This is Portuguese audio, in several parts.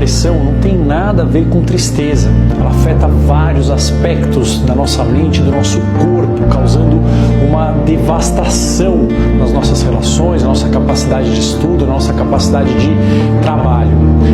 depressão não tem nada a ver com tristeza. Ela afeta vários aspectos da nossa mente, do nosso corpo, causando uma devastação nas nossas relações, na nossa capacidade de estudo, na nossa capacidade de trabalho.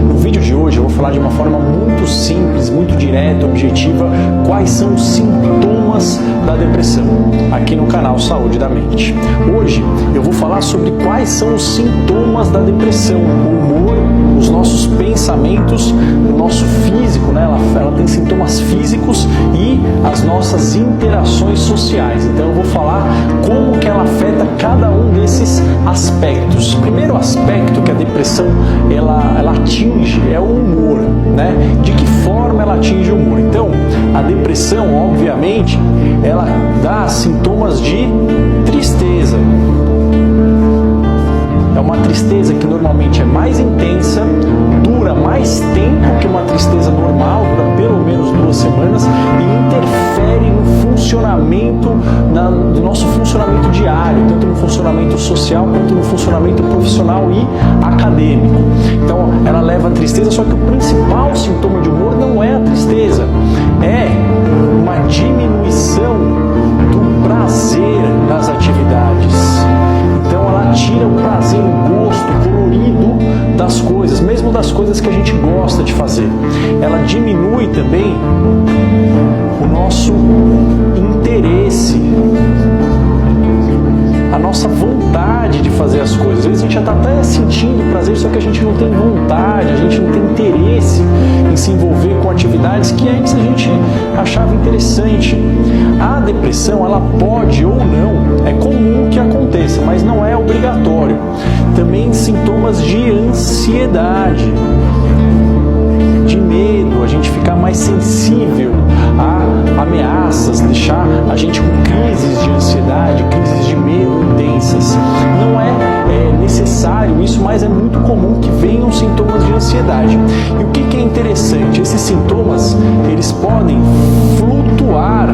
No vídeo de hoje eu vou falar de uma forma muito simples, muito direta, objetiva, quais são os sintomas da depressão, aqui no canal Saúde da Mente. Hoje eu vou falar sobre quais são os sintomas da depressão, o humor, os nossos pensamentos, o nosso físico, né? Ela tem sintomas físicos e as nossas interações sociais. Então eu vou falar como que ela afeta cada um desses aspectos. O primeiro aspecto que a depressão ela atinge é o humor, né? De que forma ela atinge o humor? Então, a depressão, obviamente, ela dá sintomas de tristeza. É uma tristeza que normalmente é mais intensa, dura mais tempo que uma tristeza normal, dura pelo menos 2 semanas e interfere no funcionamento, no nosso funcionamento diário, tanto no funcionamento social quanto no funcionamento profissional e acadêmico. Então, ela leva a tristeza, só que o principal sintoma de humor não é a tristeza, é uma diminuição do prazer das atividades. Então ela tira o prazer, o gosto, o colorido das coisas, mesmo das coisas que a gente gosta de fazer. Ela diminui também o nosso interesse, a nossa vontade de fazer as coisas. Às vezes a gente já está até sentindo prazer, só que a gente não tem vontade, a gente não tem interesse em se envolver com atividades que antes a gente achava interessante. A depressão, ela pode ou não, é comum que aconteça, mas não é obrigatório. Também sintomas de ansiedade, de medo, a gente ficar mais sensível a ameaças, deixar a gente com crises de ansiedade, crises de medo intensas. Não é necessário isso, mas é muito comum que venham sintomas de ansiedade. E o que é interessante? Esses sintomas, eles podem flutuar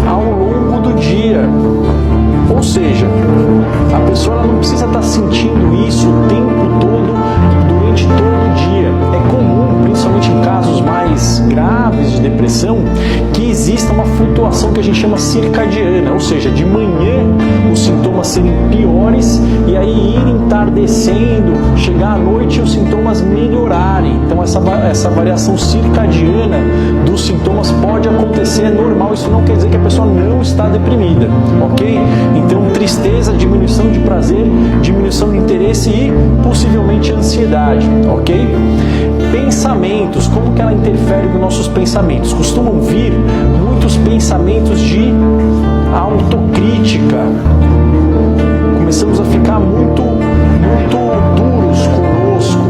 ao longo do dia. Ou seja, a pessoa ela não precisa estar sentindo isso o tempo todo, durante todo o dia. É comum, principalmente em casos mais graves de depressão, que exista uma flutuação que a gente chama circadiana, ou seja, de manhã os sintomas serem piores e aí ir entardecendo, chegar à noite e os sintomas melhorarem. Então essa variação circadiana dos sintomas pode acontecer, é normal, isso não quer dizer que a pessoa não está deprimida, ok? Então tristeza, diminuição de prazer, diminuição de interesse e possivelmente ansiedade, ok? Pensamentos, como que ela interfere nos nossos pensamentos? Costumam vir muitos pensamentos de autocrítica. Começamos a ficar muito duros conosco.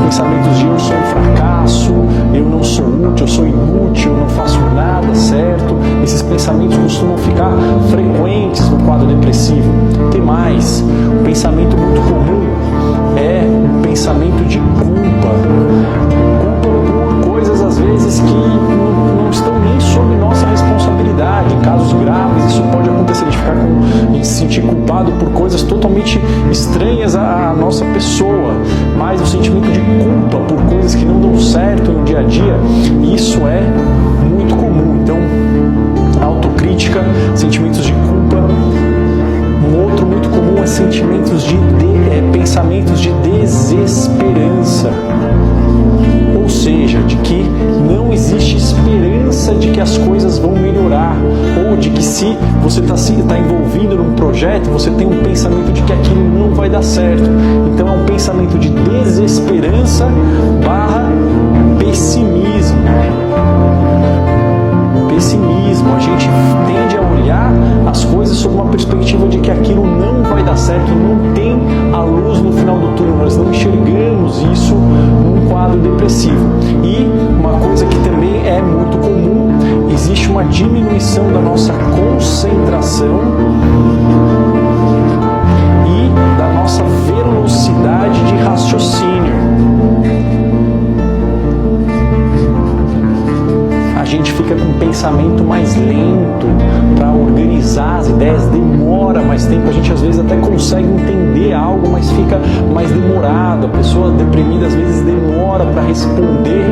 Pensamentos de eu sou um fracasso, eu não sou útil, eu sou inútil, eu não faço nada certo. Esses pensamentos costumam ficar frequentes no quadro depressivo. Tem mais, um pensamento muito comum é um pensamento de culpa por coisas às vezes que não estão nem sob nossa responsabilidade. Em casos graves isso pode acontecer, de se sentir culpado por coisas totalmente estranhas à nossa pessoa, mas o sentimento de culpa por coisas que não dão certo no dia a dia, isso é muito comum. Então, autocrítica, sentimentos de culpa. Um outro muito comum é pensamentos de desesperança, ou seja, de que não existe esperança de que as coisas vão melhorar, ou de que se você está envolvido num projeto, você tem um pensamento de que aquilo não vai dar certo. Então é um pensamento de desesperança barra pessimismo. A gente tende a olhar as coisas sob uma perspectiva de que aquilo não vai dar certo, não tem a luz no final do túnel, nós não enxergamos isso num quadro depressivo. E uma coisa que também é muito comum, existe uma diminuição da nossa concentração e da nossa velocidade de raciocínio. A gente fica com um pensamento mais lento, para organizar as ideias demora mais tempo, a gente às vezes até consegue entender algo, mas fica mais demorado. A pessoa deprimida às vezes demora para responder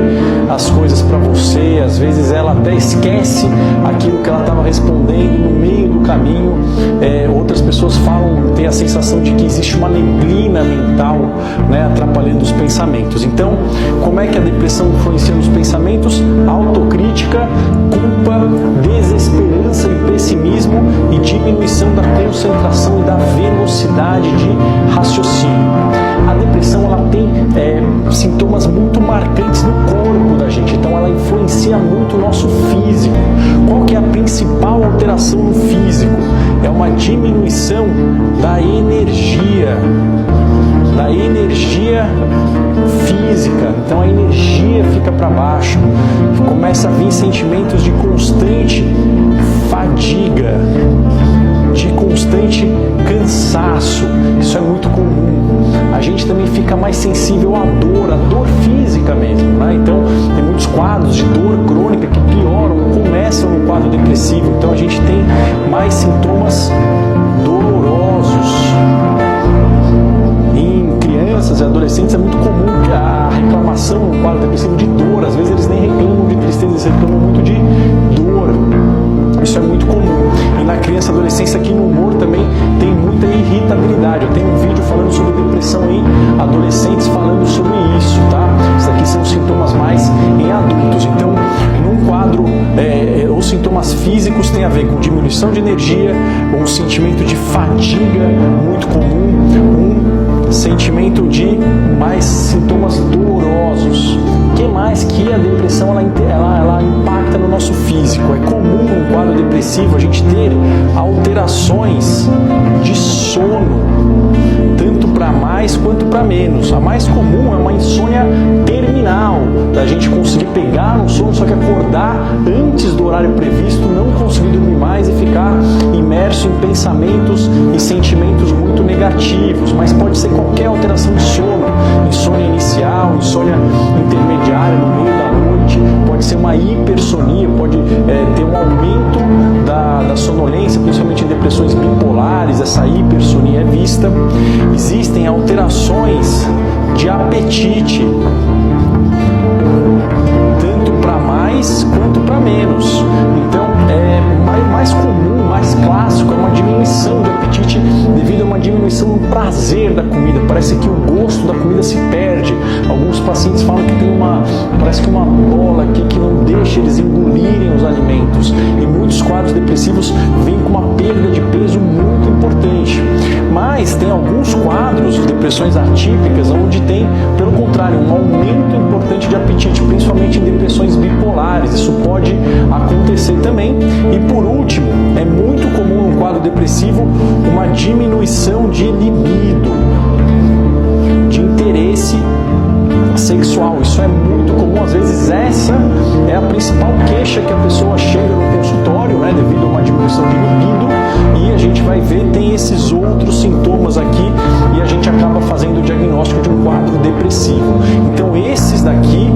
as coisas para você, às vezes ela até esquece aquilo que ela estava respondendo no meio do caminho. Outras pessoas falam, tem a sensação de que existe uma neblina mental, né, atrapalhando os pensamentos. Então, como é que a depressão influencia nos pensamentos? Autocrítica, culpa, desesperança e pessimismo e diminuição da concentração e da velocidade de raciocínio. A depressão ela tem sintomas muito marcantes no corpo da gente, então ela influencia muito o nosso físico. Qual que é a principal alteração no físico? É uma diminuição da energia física. Então a energia fica para baixo, começa a vir sentimentos de constante fadiga, de constante cansaço. Isso é muito comum. A gente também fica mais sensível à dor física mesmo, né? Então tem muitos quadros de dor crônica que pioram, começam no quadro depressivo. Então a gente tem mais sintomas dolorosos. Em crianças e adolescentes é muito comum que a reclamação no quadro depressivo de dor, às vezes eles nem reclamam de tristeza, eles reclamam muito de dor. Isso é muito comum. E na criança e adolescência aqui no humor também tem muita irritabilidade. Eu tenho um vídeo falando sobre depressão em adolescentes, falando sobre isso, tá? Isso aqui são sintomas mais em adultos. Então, num quadro, os sintomas físicos têm a ver com diminuição de energia, um sentimento de fadiga muito comum, um sentimento de mais sintomas dolorosos. O que mais que a depressão ela impacta no nosso físico? É comum no quadro depressivo a gente ter alterações de sono, tanto para mais quanto para menos. A mais comum é uma insônia terminal, da gente conseguir pegar um sono, só que acordar antes do horário previsto, não conseguir dormir mais e ficar imerso em pensamentos e sentimentos muito negativos. Mas pode ser qualquer alteração de sono, insônia inicial, insônia intermediária no meio da noite, pode ser uma hipersonia, pode ter um aumento da sonolência, principalmente em depressões bipolares. Essa hipersonia é vista. Existem alterações de apetite, tanto para mais quanto para menos. Então, mais comum, mais clássico, é uma diminuição do apetite devido a uma diminuição no prazer da comida. Parece que o gosto da comida se perde. Alguns pacientes falam que tem parece que uma bola aqui que não deixa eles engolirem os alimentos. E muitos quadros depressivos vêm com uma perda de peso muito importante. Mas tem alguns quadros de depressões atípicas onde tem, pelo contrário, um aumento importante de apetite, principalmente em depressões bipolares. Isso pode acontecer também. E por último, é muito comum no quadro depressivo uma diminuição de libido, de interesse sexual. Isso é muito comum. Às vezes essa é a principal queixa que a pessoa chega no consultório, né, devido a uma diminuição de libido. E a gente vai ver, tem esses outros sintomas aqui e a gente acaba fazendo o diagnóstico de um quadro depressivo. Então esses daqui,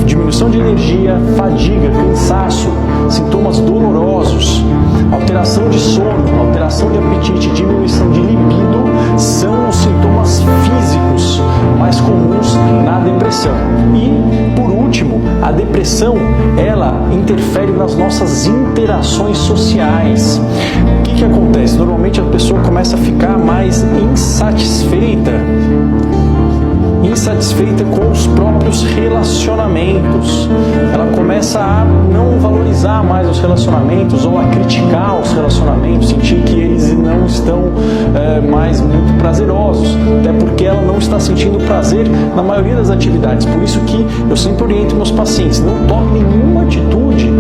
diminuição de energia, fadiga, cansaço, sintomas dolorosos, alteração de sono, alteração de apetite, diminuição de libido, são os sintomas físicos mais comuns na depressão. E, por último, a depressão, ela interfere nas nossas interações sociais. O que acontece? Normalmente a pessoa começa a ficar mais insatisfeita com os próprios relacionamentos. Ela começa a não valorizar mais os relacionamentos ou a criticar os relacionamentos, sentir que eles não estão mais muito prazerosos, até porque ela não está sentindo prazer na maioria das atividades. Por isso que eu sempre oriento meus pacientes, não tome nenhuma atitude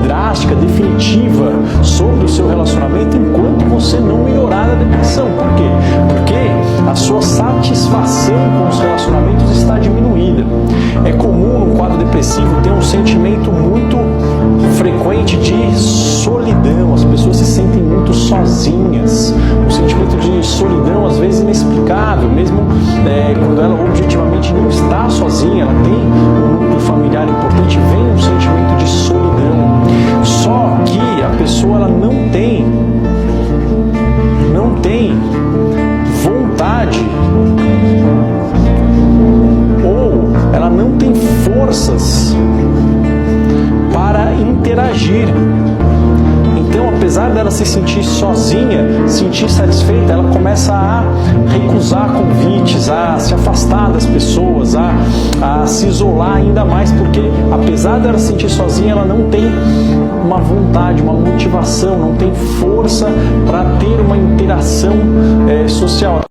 drástica, definitiva sobre o seu relacionamento enquanto você não melhorar a depressão. Por quê? Porque a sua satisfação com os relacionamentos está diminuída. É comum no quadro depressivo ter um sentimento muito frequente de solidão. As pessoas se sentem muito sozinhas. Um sentimento de solidão às vezes inexplicável, mesmo quando ela objetivamente não está sozinha, ela tem um núcleo familiar importante, vem um sentimento de solidão. Só que a pessoa ela não tem forças para interagir. Então, apesar dela se sentir sozinha, sentir satisfeita, ela começa a recusar convites, a se afastar das pessoas, a se isolar ainda mais, porque apesar dela se sentir sozinha, ela não tem uma vontade, uma motivação, não tem força para ter uma interação social.